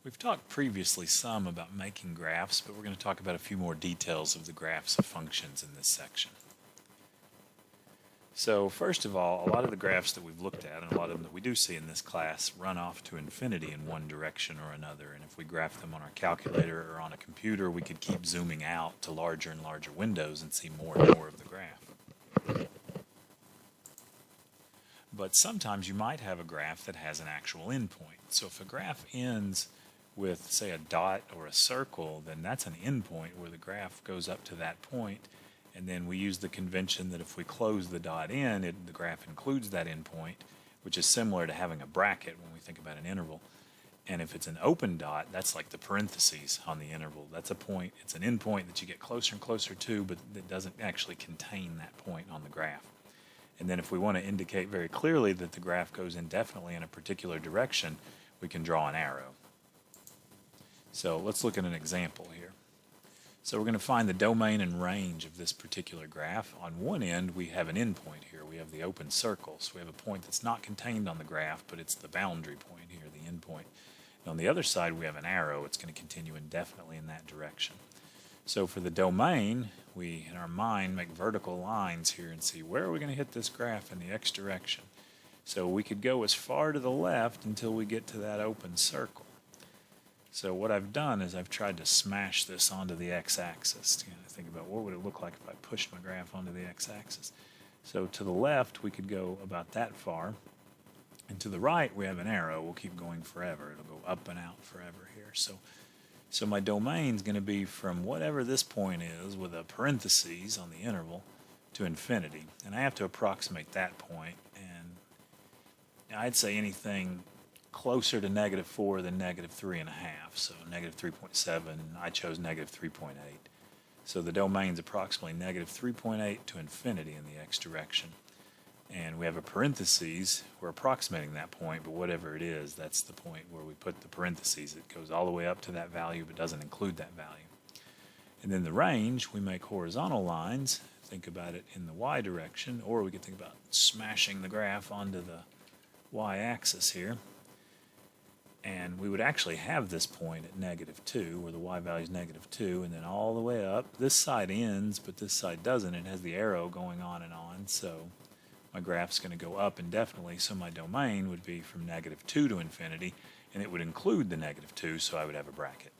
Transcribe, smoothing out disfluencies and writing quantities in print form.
We've talked previously some about making graphs, but we're going to talk about a few more details of the graphs of functions in this section. So first of all, a lot of the graphs that we've looked at, and a lot of them that we do see in this class, run off to infinity in one direction or another. And if we graph them on our calculator or on a computer, we could keep zooming out to larger and larger windows and see more and more of the graph. But sometimes you might have a graph that has an actual endpoint. So if a graph ends with, say, a dot or a circle, then that's an endpoint where the graph goes up to that point, and then we use the convention that if we close the dot in, the graph includes that endpoint, which is similar to having a bracket when we think about an interval. And if it's an open dot, that's like the parentheses on the interval. That's a point, it's an endpoint that you get closer and closer to, but that doesn't actually contain that point on the graph. And then if we want to indicate very clearly that the graph goes indefinitely in a particular direction, we can draw an arrow. So let's look at an example here. So we're going to find the domain and range of this particular graph. On one end, we have an endpoint here. We have the open circle. So we have a point that's not contained on the graph, but it's the boundary point here, the endpoint. And on the other side, we have an arrow. It's going to continue indefinitely in that direction. So for the domain, we, in our mind, make vertical lines here and see where are we going to hit this graph in the x direction. So we could go as far to the left until we get to that open circle. So what I've done is I've tried to smash this onto the x-axis. Think about what would it look like if I pushed my graph onto the x-axis. So to the left, we could go about that far. And to the right, we have an arrow. We'll keep going forever. It'll go up and out forever here. So my domain is going to be from whatever this point is with a parentheses on the interval to infinity. And I have to approximate that point. And I'd say anything closer to -4 than -3.5. So -3.7, I chose -3.8. So the domain's approximately -3.8 to infinity in the x direction. And we have a parentheses. We're approximating that point, but whatever it is, that's the point where we put the parentheses. It goes all the way up to that value, but doesn't include that value. And then the range, we make horizontal lines. Think about it in the y direction, or we could think about smashing the graph onto the y-axis here. And we would actually have this point at -2, where the y value is -2, and then all the way up. This side ends, but this side doesn't. It has the arrow going on and on, so my graph's going to go up indefinitely, so my domain would be from -2 to infinity, and it would include the -2, so I would have a bracket.